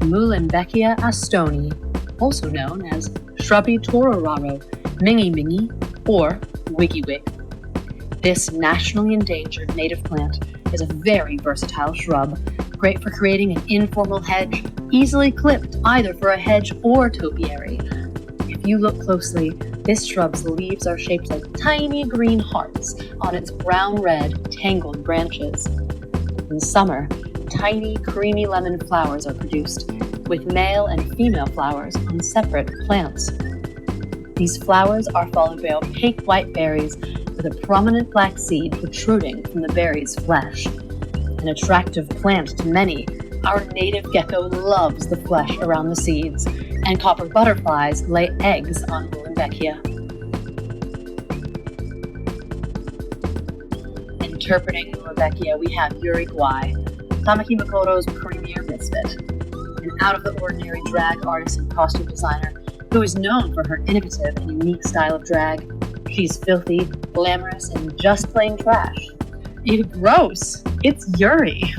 Muehlenbeckia astonii, also known as shrubby tororaro, mingi, or wiggy-wig. This nationally endangered native plant is a very versatile shrub, great for creating an informal hedge, easily clipped either for a hedge or topiary. If you look closely, this shrub's leaves are shaped like tiny green hearts on its brown-red, tangled branches. In summer, tiny, creamy lemon flowers are produced, with male and female flowers on separate plants. These flowers are followed by opaque-white berries with a prominent black seed protruding from the berry's flesh. An attractive plant to many, our native gecko loves the flesh around the seeds, and copper butterflies lay eggs on Muehlenbeckia. Interpreting Muehlenbeckia, we have Yuri Guaii, Tamaki Makoto's premier misfit, an out-of-the-ordinary drag artist and costume designer who is known for her innovative and unique style of drag. She's filthy, glamorous, and just plain trash. Ew, gross! It's Yuri!